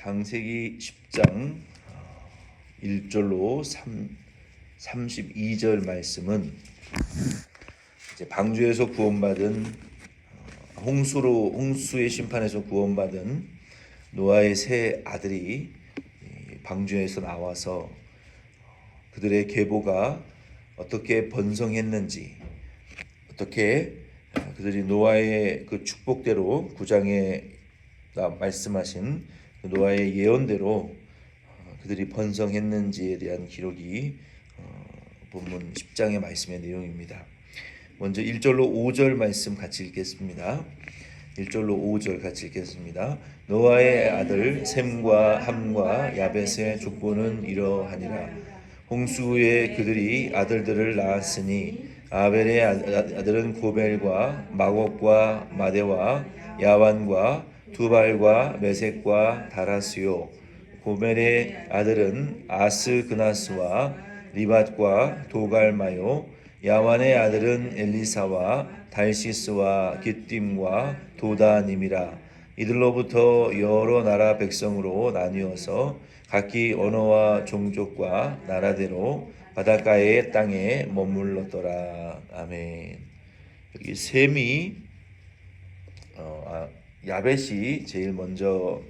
창세기 10장 1절로 32절 말씀은 이제 방주에서 구원받은 홍수의 심판에서 구원받은 노아의 세 아들이 방주에서 나와서 그들의 계보가 어떻게 번성했는지, 어떻게 그들이 노아의 그 축복대로 9장에 말씀하신 그 노아의 예언대로 그들이 번성했는지에 대한 기록이 본문 10장의 말씀의 내용입니다. 먼저 1절로 5절 말씀 같이 읽겠습니다. 1절로 5절 같이 읽겠습니다. 노아의 아들 셈과 함과 야벳의 족보는 이러하니라. 홍수 후에 그들이 아들들을 낳았으니 아벨의 아들은 고벨과 마곡과 마대와 야완과 두발과 메색과 다라스요. 고멜의 아들은 아스그나스와 리밧과 도갈마요. 야완의 아들은 엘리사와 달시스와 기띔과 도다님이라. 이들로부터 여러 나라 백성으로 나뉘어서 각기 언어와 종족과 나라대로 바닷가의 땅에 머물렀더라. 아멘. 여기 셈이 야벳이 제일 먼저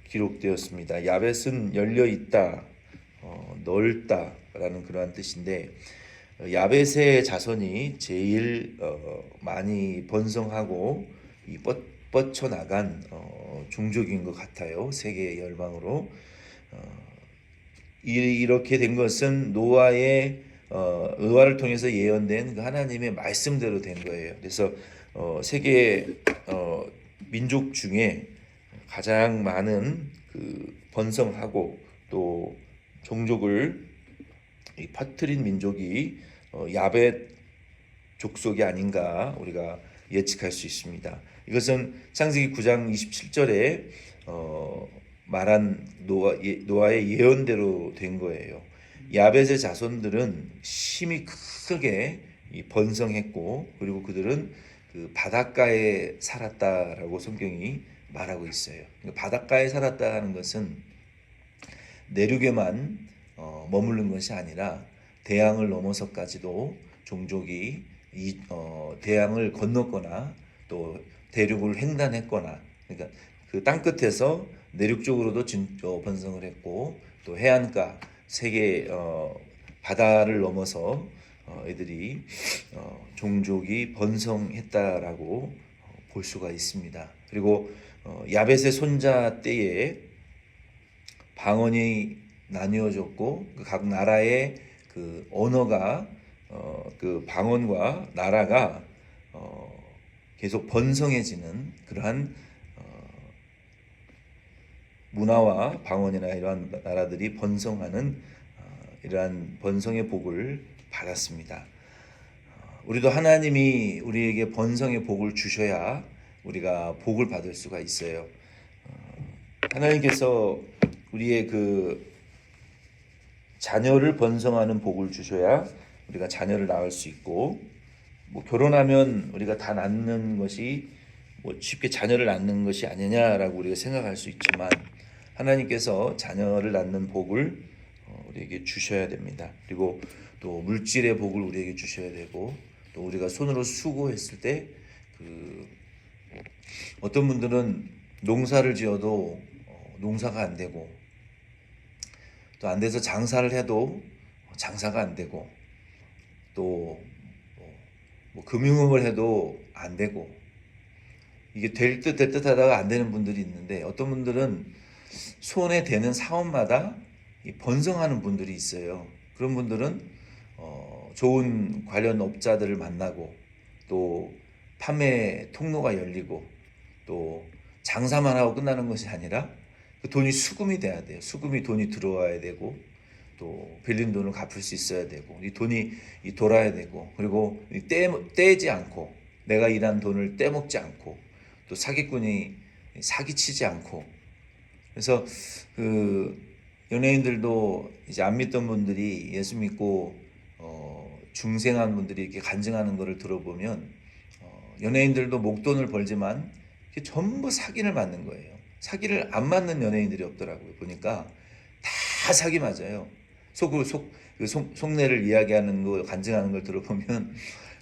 기록되었습니다. 야벳은 열려 있다, 넓다라는 그러한 뜻인데, 야벳의 자손이 제일 많이 번성하고 뻗쳐나간 종족인 것 같아요. 세계 열방으로. 이렇게 된 것은 노아의 의화를 통해서 예언된 그 하나님의 말씀대로 된 거예요. 그래서 세계 민족 중에 가장 많은 그 번성하고 또 종족을 퍼뜨린 민족이 야벳 족속이 아닌가 우리가 예측할 수 있습니다. 이것은 창세기 9장 27절에 말한 노아의 예언대로 된 거예요. 야벳의 자손들은 심히 크게 번성했고, 그리고 그들은 그 바닷가에 살았다라고 성경이 말하고 있어요. 바닷가에 살았다는 것은 내륙에만 머무른 것이 아니라 대양을 넘어서까지도 종족이 대양을 건넜거나 또 대륙을 횡단했거나, 그러니까 그 땅 끝에서 내륙 쪽으로도 번성을 했고, 또 해안가 세계 바다를 넘어서 애들이 종족이 번성했다라고 볼 수가 있습니다. 그리고 야벳의 손자 때에 방언이 나뉘어졌고, 각 나라의 그 언어가 그 방언과 나라가 계속 번성해지는 그러한 문화와 방언이나 이러한 나라들이 번성하는 이러한 번성의 복을 받았습니다. 우리도 하나님이 우리에게 번성의 복을 주셔야 우리가 복을 받을 수가 있어요. 하나님께서 우리의 그 자녀를 번성하는 복을 주셔야 우리가 자녀를 낳을 수 있고, 결혼하면 우리가 다 낳는 것이 쉽게 자녀를 낳는 것이 아니냐라고 우리가 생각할 수 있지만, 하나님께서 자녀를 낳는 복을 우리에게 주셔야 됩니다. 그리고 또 물질의 복을 우리에게 주셔야 되고, 또 우리가 손으로 수고했을 때 어떤 분들은 농사를 지어도 농사가 안 되고, 또 안 돼서 장사를 해도 장사가 안 되고, 또 금융업을 해도 안 되고, 이게 될 듯 하다가 안 되는 분들이 있는데, 어떤 분들은 손에 대는 사업마다 번성하는 분들이 있어요. 그런 분들은 좋은 관련 업자들을 만나고, 또 판매 통로가 열리고, 또 장사만 하고 끝나는 것이 아니라 그 돈이 수금이 돼야 돼요. 돈이 들어와야 되고, 또 빌린 돈을 갚을 수 있어야 되고, 이 돈이 돌아야 되고, 그리고 떼지 않고, 내가 일한 돈을 떼먹지 않고, 또 사기꾼이 사기치지 않고. 그래서 그 연예인들도 이제 안 믿던 분들이 예수 믿고 중생한 분들이 이렇게 간증하는 것을 들어보면 연예인들도 목돈을 벌지만 전부 사기를 맞는 거예요. 사기를 안 맞는 연예인들이 없더라고요. 보니까 다 사기 맞아요. 속내를 이야기하는 거, 간증하는 걸 들어보면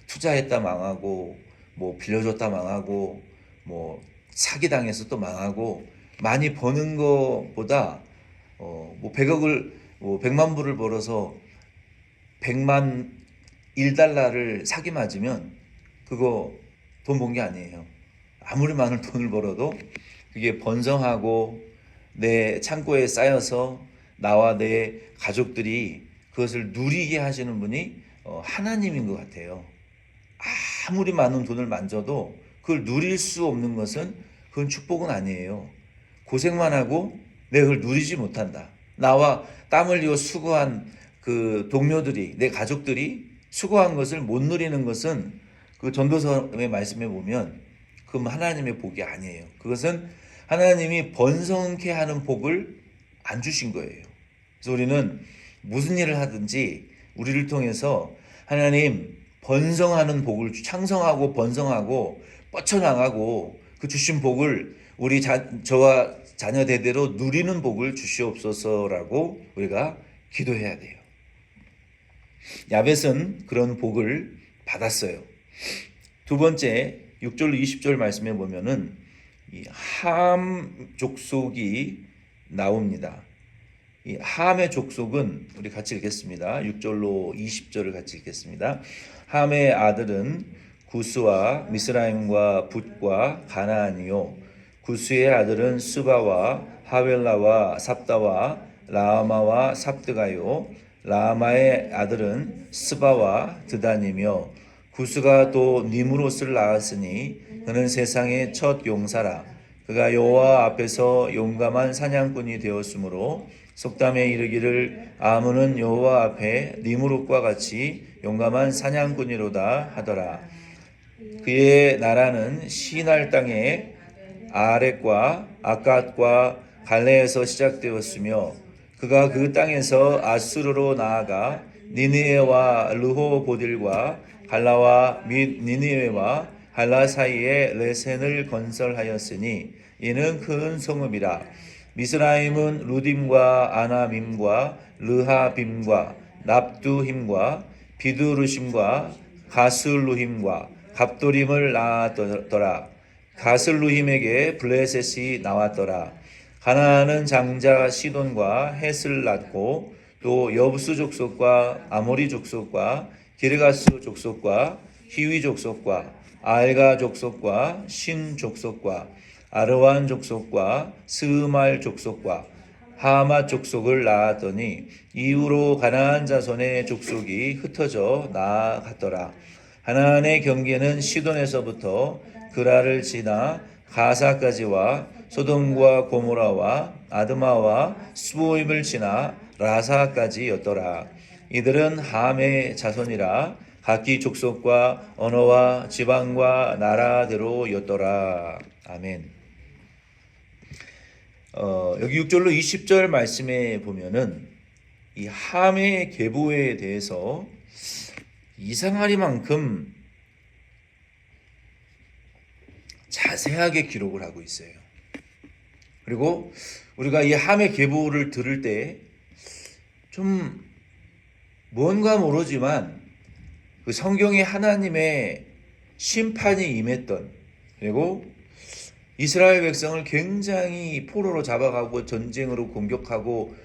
투자했다 망하고, 뭐 빌려줬다 망하고, 뭐 사기당해서 또 망하고, 많이 버는 거보다 뭐 100억을 뭐 100만 불을 벌어서 100만 1달러를 사기 맞으면 그거 돈 번 게 아니에요. 아무리 많은 돈을 벌어도 그게 번성하고 내 창고에 쌓여서 나와 내 가족들이 그것을 누리게 하시는 분이 하나님인 것 같아요. 아무리 많은 돈을 만져도 그걸 누릴 수 없는 것은 그건 축복은 아니에요. 고생만 하고 내가 그걸 누리지 못한다. 나와 땀 흘리고 수고한 그 동료들이, 내 가족들이 수고한 것을 못 누리는 것은 그 전도서의 말씀에 보면 그건 하나님의 복이 아니에요. 그것은 하나님이 번성케 하는 복을 안 주신 거예요. 그래서 우리는 무슨 일을 하든지 우리를 통해서 하나님 번성하는 복을, 창성하고 번성하고 뻗쳐나가고 그 주신 복을 저와 자녀 대대로 누리는 복을 주시옵소서라고 우리가 기도해야 돼요. 야벳은 그런 복을 받았어요. 두 번째 6절 20절 말씀에 보면은 이 함 족속이 나옵니다. 이 함의 족속은 우리 같이 읽겠습니다. 6절로 20절을 같이 읽겠습니다. 함의 아들은 구스와 미스라임과 붓과 가나안이요 구스의 아들은 스바와 하벨라와 삽다와 라마와 삽드가요 라마의 아들은 스바와 드단이며 구스가 또 니무롯을 낳았으니 그는 세상의 첫 용사라. 그가 여호와 앞에서 용감한 사냥꾼이 되었으므로 속담에 이르기를 아문은 여호와 앞에 니무롯과 같이 용감한 사냥꾼이로다 하더라. 그의 나라는 시날 땅의 아렉과 아갓과 갈레에서 시작되었으며 그가 그 땅에서 아수르로 나아가 니느웨와 르호보딜과 갈라와 및 니느웨와 갈라 사이에 레센을 건설하였으니 이는 큰 성읍이라. 미스라임은 루딤과 아나밈과 르하빔과 납두힘과 비두르심과 가슬루힘과 갑도림을 낳았더라. 가슬루힘에게 블레셋이 나왔더라. 가나안은 장자 시돈과 헷을 낳고 또 여부스 족속과 아모리 족속과 기르가스 족속과 히위 족속과 알가 족속과 신 족속과 아르완 족속과 스말 족속과 하맛 족속을 낳았더니 이후로 가나안 자손의 족속이 흩어져 나아갔더라. 가나안의 경계는 시돈에서부터 그라를 지나 가사까지와 소돔과 고모라와 아드마와 스보임을 지나 라사까지였더라. 이들은 함의 자손이라 각기 족속과 언어와 지방과 나라대로였더라. 아멘. 여기 6절로 20절 말씀에 보면은 이 함의 계보에 대해서 이상하리만큼 자세하게 기록을 하고 있어요. 그리고 우리가 이 함의 계보를 들을 때 좀 뭔가 모르지만 그 성경에 하나님의 심판이 임했던, 그리고 이스라엘 백성을 굉장히 포로로 잡아가고 전쟁으로 공격하고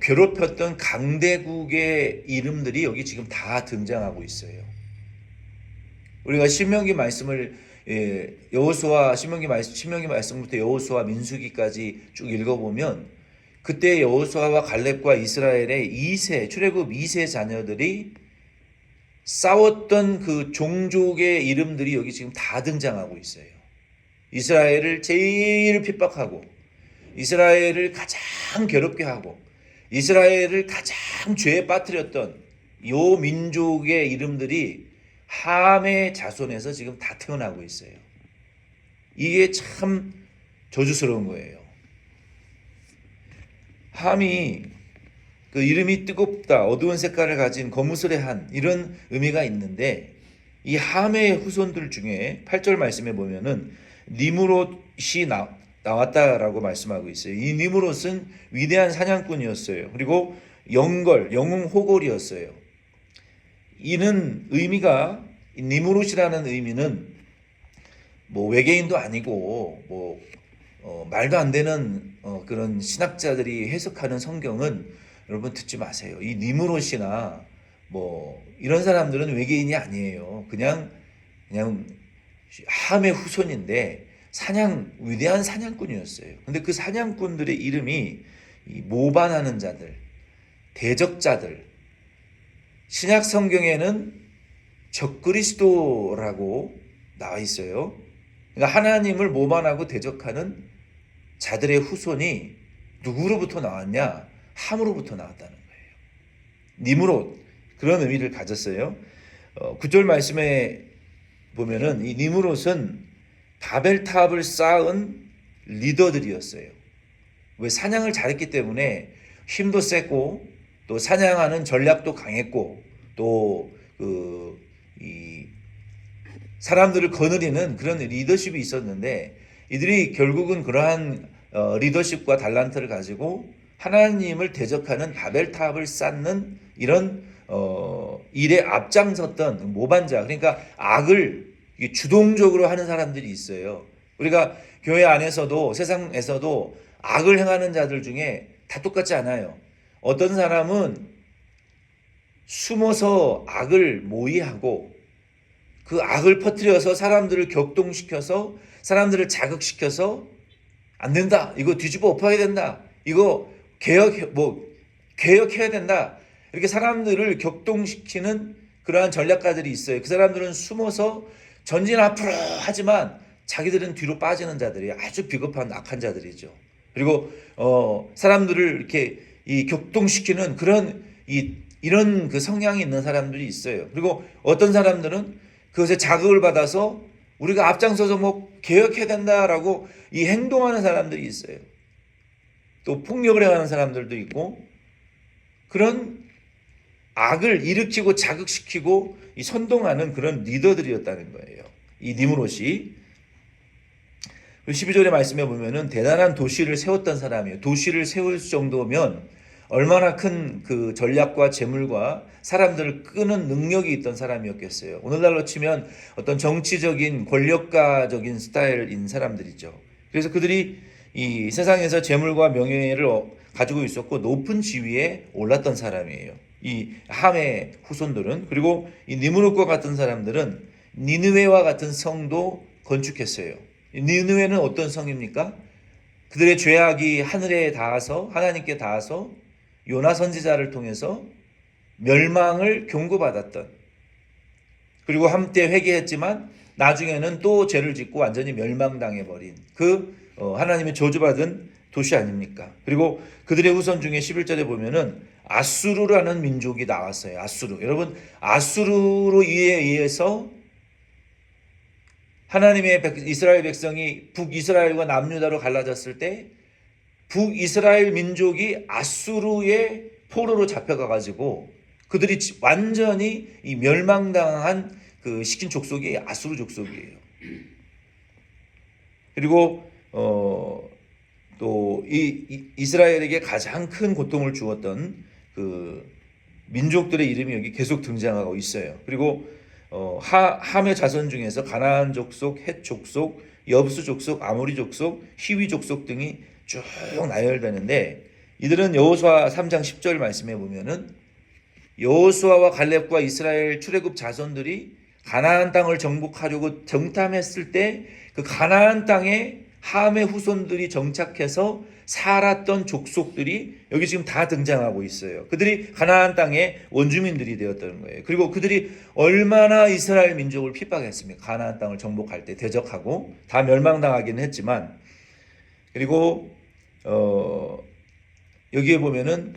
괴롭혔던 강대국의 이름들이 여기 지금 다 등장하고 있어요. 우리가 신명기 말씀을 신명기 말씀부터 여호수아 민수기까지 쭉 읽어보면 그때 여호수아와 갈렙과 이스라엘의 출애굽 2세 자녀들이 싸웠던 그 종족의 이름들이 여기 지금 다 등장하고 있어요. 이스라엘을 제일 핍박하고 이스라엘을 가장 괴롭게 하고 이스라엘을 가장 죄에 빠뜨렸던 요 민족의 이름들이 함의 자손에서 지금 다 태어나고 있어요. 이게 참 저주스러운 거예요. 함이 그 이름이 뜨겁다, 어두운 색깔을 가진 거무스레한 이런 의미가 있는데 이 함의 후손들 중에 8절 말씀에 보면은 니무롯이 나왔다라고 말씀하고 있어요. 이 니무롯은 위대한 사냥꾼이었어요. 그리고 영웅 호골이었어요. 이는 의미가, 니무롯이라는 의미는 뭐 외계인도 아니고 말도 안 되는 그런 신학자들이 해석하는 성경은 여러분 듣지 마세요. 이 니무롯이나 뭐 이런 사람들은 외계인이 아니에요. 그냥 함의 후손인데 위대한 사냥꾼이었어요. 근데 그 사냥꾼들의 이름이 이 모반하는 자들, 대적자들, 신약 성경에는 적그리스도라고 나와 있어요. 그러니까 하나님을 모반하고 대적하는 자들의 후손이 누구로부터 나왔냐? 함으로부터 나왔다는 거예요. 니무롯, 그런 의미를 가졌어요. 9절 말씀에 보면은 이 니무롯은 바벨탑을 쌓은 리더들이었어요. 왜? 사냥을 잘했기 때문에 힘도 셌고 또 사냥하는 전략도 강했고 또 이 사람들을 거느리는 그런 리더십이 있었는데 이들이 결국은 그러한 리더십과 달란트를 가지고 하나님을 대적하는 바벨탑을 쌓는 이런 일에 앞장섰던 모반자, 그러니까 악을 주동적으로 하는 사람들이 있어요. 우리가 교회 안에서도 세상에서도 악을 행하는 자들 중에 다 똑같지 않아요. 어떤 사람은 숨어서 악을 모의하고 그 악을 퍼뜨려서 사람들을 격동시켜서 사람들을 자극시켜서 안 된다, 이거 뒤집어 엎어야 된다, 이거 개혁해야 된다, 이렇게 사람들을 격동시키는 그러한 전략가들이 있어요. 그 사람들은 숨어서 전진 앞으로 하지만 자기들은 뒤로 빠지는 자들이 아주 비겁한 악한 자들이죠. 그리고 사람들을 이렇게 격동시키는 그런 이런 그 성향이 있는 사람들이 있어요. 그리고 어떤 사람들은 그것에 자극을 받아서 우리가 앞장서서 개혁해야 된다라고 행동하는 사람들이 있어요. 또 폭력을 행하는 사람들도 있고, 그런 악을 일으키고 자극시키고 선동하는 그런 리더들이었다는 거예요. 이 니무롯이 12절의 말씀에 보면은 대단한 도시를 세웠던 사람이에요. 도시를 세울 정도면 얼마나 큰 그 전략과 재물과 사람들을 끄는 능력이 있던 사람이었겠어요. 오늘날로 치면 어떤 정치적인 권력가적인 스타일인 사람들이죠. 그래서 그들이 이 세상에서 재물과 명예를 가지고 있었고 높은 지위에 올랐던 사람이에요. 이 함의 후손들은. 그리고 이 니무롯과 같은 사람들은 니느웨와 같은 성도 건축했어요. 니느웨는 어떤 성입니까? 그들의 죄악이 하늘에 닿아서, 하나님께 닿아서 요나 선지자를 통해서 멸망을 경고받았던, 그리고 한때 회개했지만 나중에는 또 죄를 짓고 완전히 멸망당해버린 하나님의 저주받은 도시 아닙니까? 그리고 그들의 후손 중에 11절에 보면은 아수르라는 민족이 나왔어요. 아수르. 여러분, 아수르로 의해서 하나님의 이스라엘 백성이 북이스라엘과 남유다로 갈라졌을 때 북이스라엘 민족이 아수르의 포로로 잡혀가가지고 그들이 완전히 멸망당한 그 시킨 족속이 아수르 족속이에요. 그리고 또 이스라엘에게 가장 큰 고통을 주었던 그 민족들의 이름이 여기 계속 등장하고 있어요. 그리고 함의 자손 중에서 가나안 족속, 헷 족속, 여부스 족속, 아모리 족속, 히위 족속 등이 쭉 나열되는데, 이들은 여호수아 3장 10절 말씀해 보면은 여호수아와 갈렙과 이스라엘 출애굽 자손들이 가나안 땅을 정복하려고 정탐했을 때 그 가나안 땅에 함의 후손들이 정착해서 살았던 족속들이 여기 지금 다 등장하고 있어요. 그들이 가나안 땅의 원주민들이 되었다는 거예요. 그리고 그들이 얼마나 이스라엘 민족을 핍박했습니까? 가나안 땅을 정복할 때 대적하고 다 멸망당하기는 했지만, 그리고 여기에 보면은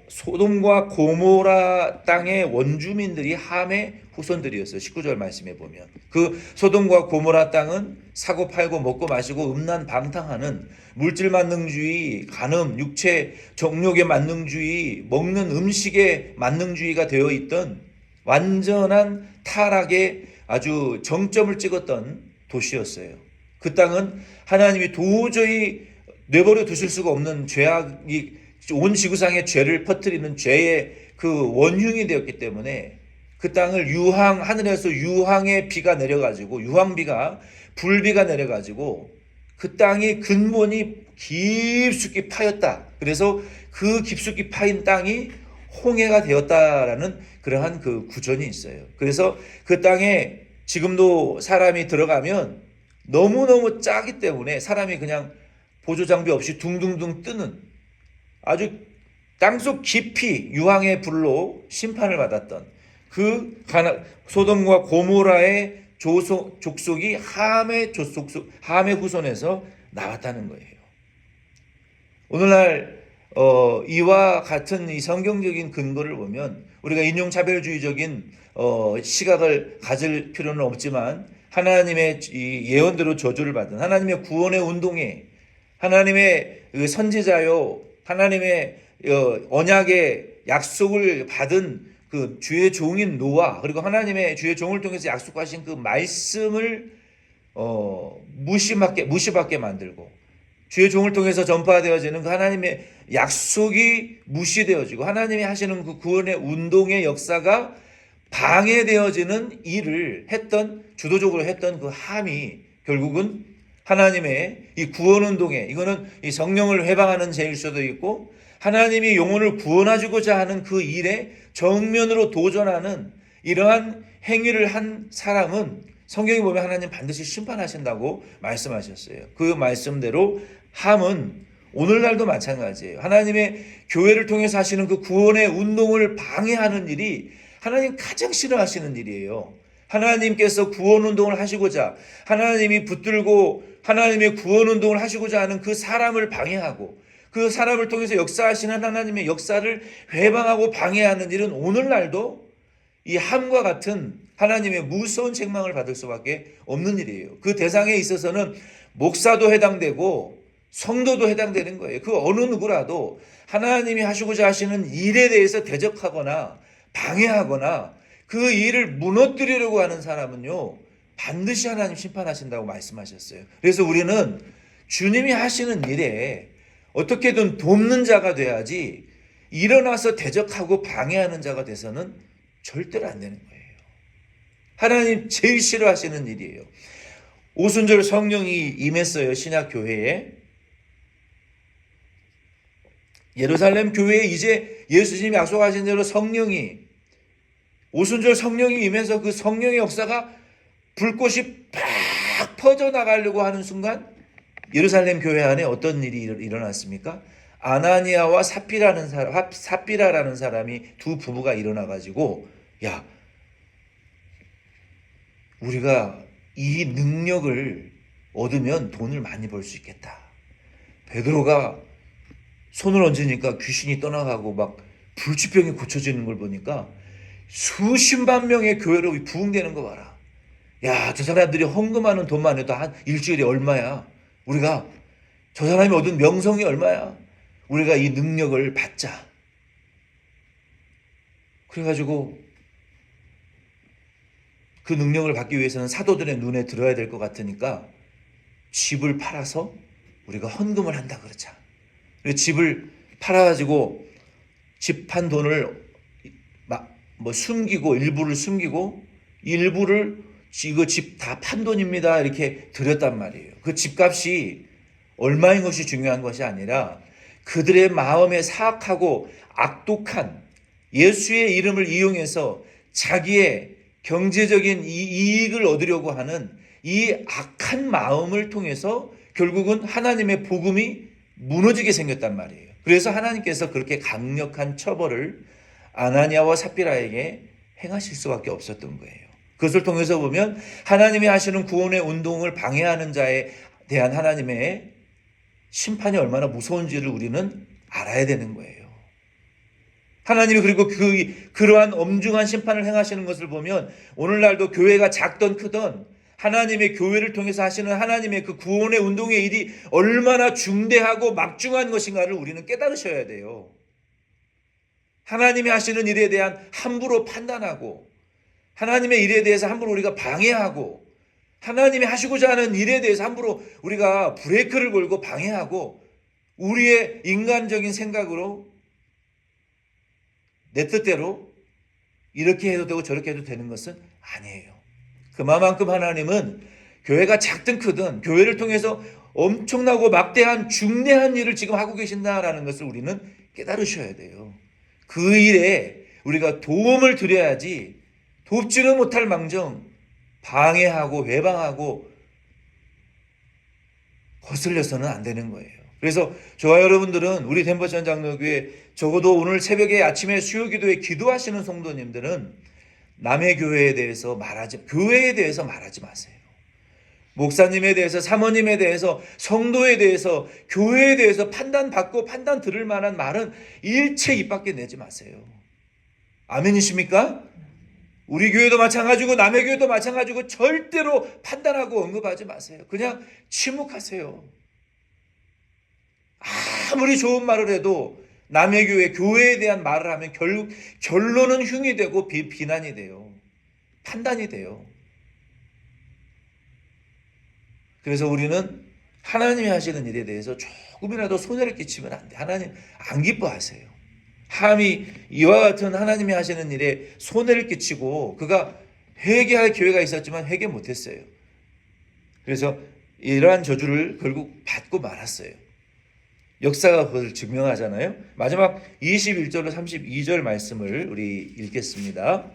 소돔과 고모라 땅의 원주민들이 함의 후손들이었어요. 19절 말씀에 보면 그 소돔과 고모라 땅은 사고 팔고 먹고 마시고 음란 방탕하는 물질 만능주의, 간음, 육체 정욕의 만능주의, 먹는 음식의 만능주의가 되어 있던 완전한 타락의 아주 정점을 찍었던 도시였어요. 그 땅은 하나님이 도저히 내버려 두실 수가 없는 죄악이 온 지구상의 죄를 퍼뜨리는 죄의 그 원흉이 되었기 때문에 그 땅을 하늘에서 유황의 비가 내려가지고 유황비가 불비가 내려가지고 그 땅이 근본이 깊숙이 파였다. 그래서 그 깊숙이 파인 땅이 홍해가 되었다라는 그러한 그 구전이 있어요. 그래서 그 땅에 지금도 사람이 들어가면 너무너무 짜기 때문에 사람이 그냥 보조장비 없이 둥둥둥 뜨는 아주 땅속 깊이 유황의 불로 심판을 받았던 그 소돔과 고모라의 족속이 함의 후손에서 나왔다는 거예요. 오늘날 이와 같은 이 성경적인 근거를 보면 우리가 인종차별주의적인 시각을 가질 필요는 없지만 하나님의 이 예언대로 저주를 받은 하나님의 구원의 운동에 하나님의 선지자요 하나님의 언약의 약속을 받은 그 주의 종인 노아 그리고 하나님의 주의 종을 통해서 약속하신 그 말씀을 무시받게 만들고 주의 종을 통해서 전파되어지는 그 하나님의 약속이 무시되어지고 하나님이 하시는 그 구원의 운동의 역사가 방해되어지는 일을 주도적으로 했던 그 함이 결국은 하나님의 이 구원 운동에 이거는 이 성령을 회방하는 죄일 수도 있고 하나님이 영혼을 구원하고자 하는 그 일에 정면으로 도전하는 이러한 행위를 한 사람은 성경에 보면 하나님 반드시 심판하신다고 말씀하셨어요. 그 말씀대로 함은 오늘날도 마찬가지예요. 하나님의 교회를 통해서 하시는 그 구원의 운동을 방해하는 일이 하나님 가장 싫어하시는 일이에요. 하나님께서 구원 운동을 하시고자 하나님이 붙들고 하나님의 구원 운동을 하시고자 하는 그 사람을 방해하고 그 사람을 통해서 역사하시는 하나님의 역사를 회방하고 방해하는 일은 오늘날도 이 함과 같은 하나님의 무서운 책망을 받을 수밖에 없는 일이에요. 그 대상에 있어서는 목사도 해당되고 성도도 해당되는 거예요. 그 어느 누구라도 하나님이 하시고자 하시는 일에 대해서 대적하거나 방해하거나 그 일을 무너뜨리려고 하는 사람은요 반드시 하나님 심판하신다고 말씀하셨어요. 그래서 우리는 주님이 하시는 일에 어떻게든 돕는 자가 돼야지 일어나서 대적하고 방해하는 자가 돼서는 절대로 안 되는 거예요. 하나님 제일 싫어하시는 일이에요. 오순절 성령이 임했어요. 신약교회에. 예루살렘 교회에 이제 예수님이 약속하신 대로 오순절 성령이 임해서 그 성령의 역사가 불꽃이 팍 퍼져나가려고 하는 순간 예루살렘 교회 안에 어떤 일이 일어났습니까? 아나니아와 삽비라라는 사람이 두 부부가 일어나가지고 야 우리가 이 능력을 얻으면 돈을 많이 벌 수 있겠다. 베드로가 손을 얹으니까 귀신이 떠나가고 막 불치병이 고쳐지는 걸 보니까 수십만 명의 교회로 부흥되는 거 봐라. 야, 저 사람들이 헌금하는 돈만 해도 한 일주일에 얼마야? 우리가 저 사람이 얻은 명성이 얼마야? 우리가 이 능력을 받자. 그래가지고 그 능력을 받기 위해서는 사도들의 눈에 들어야 될 것 같으니까 집을 팔아서 우리가 헌금을 한다 그러자. 집을 팔아가지고 집 판 돈을 숨기고 일부를 이거 집 다 판 돈입니다 이렇게 드렸단 말이에요. 그 집값이 얼마인 것이 중요한 것이 아니라 그들의 마음에 사악하고 악독한 예수의 이름을 이용해서 자기의 경제적인 이익을 얻으려고 하는 이 악한 마음을 통해서 결국은 하나님의 복음이 무너지게 생겼단 말이에요. 그래서 하나님께서 그렇게 강력한 처벌을 아나니아와 삽비라에게 행하실 수밖에 없었던 거예요. 그것을 통해서 보면 하나님이 하시는 구원의 운동을 방해하는 자에 대한 하나님의 심판이 얼마나 무서운지를 우리는 알아야 되는 거예요. 하나님이 그리고 그러한 엄중한 심판을 행하시는 것을 보면 오늘날도 교회가 작던 크던 하나님의 교회를 통해서 하시는 하나님의 그 구원의 운동의 일이 얼마나 중대하고 막중한 것인가를 우리는 깨달으셔야 돼요. 하나님이 하시는 일에 대한 함부로 판단하고 하나님의 일에 대해서 함부로 우리가 방해하고 하나님이 하시고자 하는 일에 대해서 함부로 우리가 브레이크를 걸고 방해하고 우리의 인간적인 생각으로 내 뜻대로 이렇게 해도 되고 저렇게 해도 되는 것은 아니에요. 그만큼 하나님은 교회가 작든 크든 교회를 통해서 엄청나고 막대한 중대한 일을 지금 하고 계신다라는 것을 우리는 깨달으셔야 돼요. 그 일에 우리가 도움을 드려야지 돕지는 못할 망정 방해하고 회방하고 거슬려서는 안 되는 거예요. 그래서 저와 여러분들은 우리 덴버천 장로교회 적어도 오늘 새벽에 아침에 수요기도에 기도하시는 성도님들은 남의 교회에 대해서 교회에 대해서 말하지 마세요. 목사님에 대해서, 사모님에 대해서, 성도에 대해서, 교회에 대해서 판단받고 판단 들을 만한 말은 일체 입 밖에 내지 마세요. 아멘이십니까? 우리 교회도 마찬가지고 남의 교회도 마찬가지고 절대로 판단하고 언급하지 마세요. 그냥 침묵하세요. 아무리 좋은 말을 해도 남의 교회에 대한 말을 하면 결론은 흉이 되고 비난이 돼요. 판단이 돼요. 그래서 우리는 하나님이 하시는 일에 대해서 조금이라도 손해를 끼치면 안 돼. 하나님 안 기뻐하세요. 함이 이와 같은 하나님이 하시는 일에 손해를 끼치고 그가 회개할 기회가 있었지만 회개 못했어요. 그래서 이러한 저주를 결국 받고 말았어요. 역사가 그것을 증명하잖아요. 마지막 21절로 32절 말씀을 우리 읽겠습니다.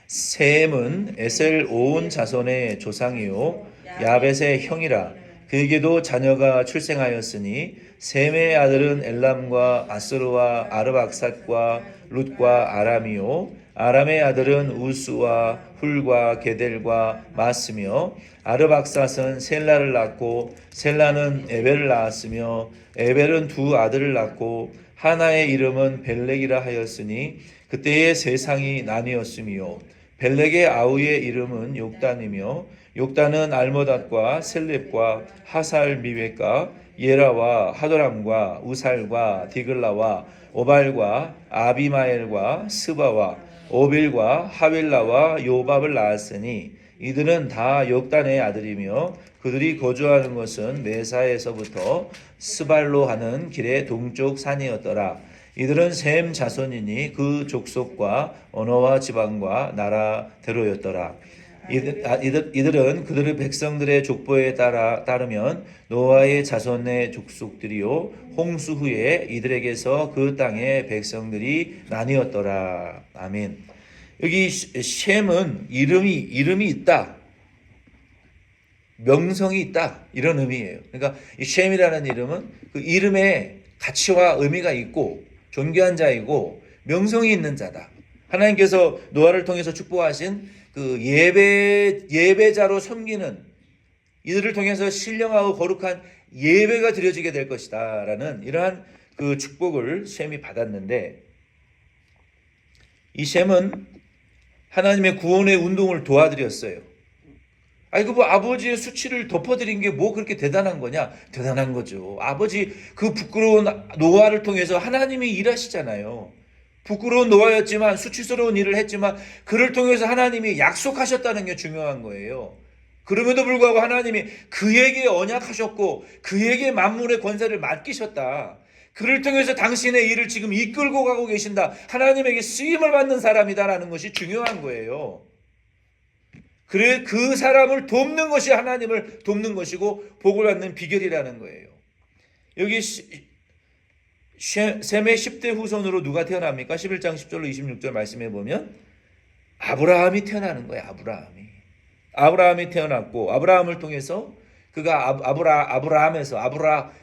셈은 에셀 온 자손의 조상이요 야벳의 형이라. 그에게도 자녀가 출생하였으니 셈의 아들은 엘람과 아스루와 아르박삿과 룻과 아람이요 아람의 아들은 우스와 훌과 게델과 마스며 아르박삿은 셀라를 낳고 셀라는 에벨을 낳았으며 에벨은 두 아들을 낳고 하나의 이름은 벨렉이라 하였으니 그때의 세상이 나뉘었으며 벨렉의 아우의 이름은 욕단이며 욕단은 알모닷과 셀렙과 하살미웨과 예라와 하도람과 우살과 디글라와 오발과 아비마엘과 스바와 오빌과 하윌라와 요밥을 낳았으니 이들은 다 욕단의 아들이며 그들이 거주하는 것은 메사에서부터 스발로 하는 길의 동쪽 산이었더라. 이들은 셈 자손이니 그 족속과 언어와 지방과 나라대로였더라. 이들은 그들의 백성들의 족보에 따르면 노아의 자손의 족속들이요 홍수 후에 이들에게서 그 땅의 백성들이 나뉘었더라. 아멘. 여기 셈은 이름이 있다, 명성이 있다 이런 의미예요. 그러니까 이 셈이라는 이름은 그 이름에 가치와 의미가 있고 존귀한 자이고 명성이 있는 자다. 하나님께서 노아를 통해서 축복하신 그 예배자로 섬기는 이들을 통해서 신령하고 거룩한 예배가 드려지게 될 것이다라는 이러한 그 축복을 셈이 받았는데, 이 셈은 하나님의 구원의 운동을 도와드렸어요. 아이고 뭐 아버지의 수치를 덮어드린 게 뭐 그렇게 대단한 거냐? 대단한 거죠. 아버지 그 부끄러운 노아를 통해서 하나님이 일하시잖아요. 부끄러운 노아였지만 수치스러운 일을 했지만 그를 통해서 하나님이 약속하셨다는 게 중요한 거예요. 그럼에도 불구하고 하나님이 그에게 언약하셨고 그에게 만물의 권세를 맡기셨다. 그를 통해서 당신의 일을 지금 이끌고 가고 계신다. 하나님에게 쓰임을 받는 사람이다라는 것이 중요한 거예요. 그래 그 사람을 돕는 것이 하나님을 돕는 것이고 복을 받는 비결이라는 거예요. 여기 셈의 10대 후손으로 누가 태어납니까? 11장 10절로 26절 말씀해 보면 아브라함이 태어나는 거예요. 아브라함이 태어났고 아브라함을 통해서 그가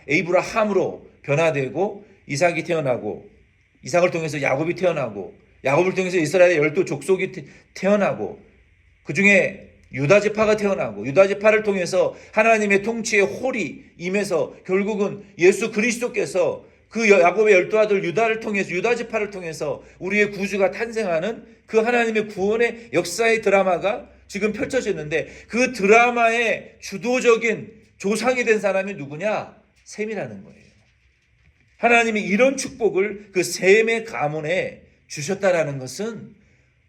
에이브라함으로 변화되고 이삭이 태어나고 이삭을 통해서 야곱이 태어나고 야곱을 통해서 이스라엘의 12족속이 태어나고 그 중에 유다지파가 태어나고 유다지파를 통해서 하나님의 통치의 홀이 임해서 결국은 예수 그리스도께서 그 야곱의 12아들 유다를 통해서 유다지파를 통해서 우리의 구주가 탄생하는 그 하나님의 구원의 역사의 드라마가 지금 펼쳐지는데 그 드라마의 주도적인 조상이 된 사람이 누구냐? 셈이라는 거예요. 하나님이 이런 축복을 그 셈의 가문에 주셨다라는 것은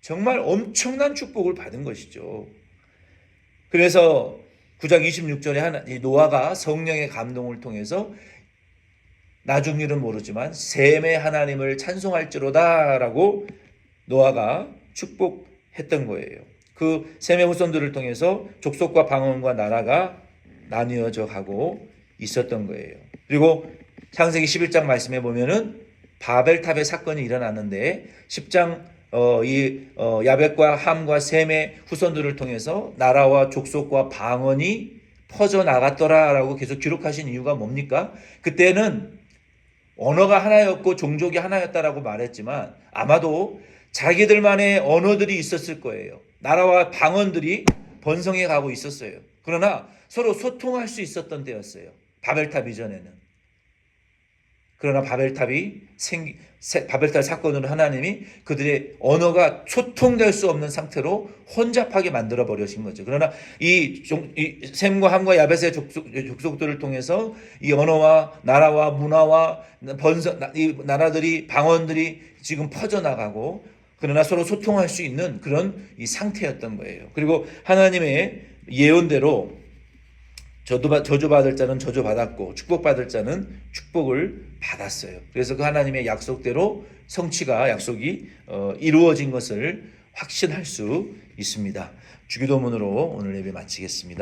정말 엄청난 축복을 받은 것이죠. 그래서 9장 26절에 이 노아가 성령의 감동을 통해서 나중 일은 모르지만 셈의 하나님을 찬송할지로다라고 노아가 축복했던 거예요. 그 셈의 후손들을 통해서 족속과 방언과 나라가 나뉘어져 가고 있었던 거예요. 그리고 창세기 11장 말씀에 보면은 바벨탑의 사건이 일어났는데 10장 야벳과 함과 셈의 후손들을 통해서 나라와 족속과 방언이 퍼져 나갔더라라고 계속 기록하신 이유가 뭡니까? 그때는 언어가 하나였고 종족이 하나였다라고 말했지만 아마도 자기들만의 언어들이 있었을 거예요. 나라와 방언들이 번성해 가고 있었어요. 그러나 서로 소통할 수 있었던 때였어요. 바벨탑 이전에는. 그러나 바벨탑 사건으로 하나님이 그들의 언어가 소통될 수 없는 상태로 혼잡하게 만들어 버리신 거죠. 그러나 이 셈과 함과 야벳의 족속들을 통해서 이 언어와 나라와 문화와 이 나라들이 방언들이 지금 퍼져 나가고 그러나 서로 소통할 수 있는 그런 이 상태였던 거예요. 그리고 하나님의 예언대로 저주받을 자는 저주받았고 축복받을 자는 축복을 받았어요. 그래서 그 하나님의 약속대로 약속이 이루어진 것을 확신할 수 있습니다. 주기도문으로 오늘 예배 마치겠습니다.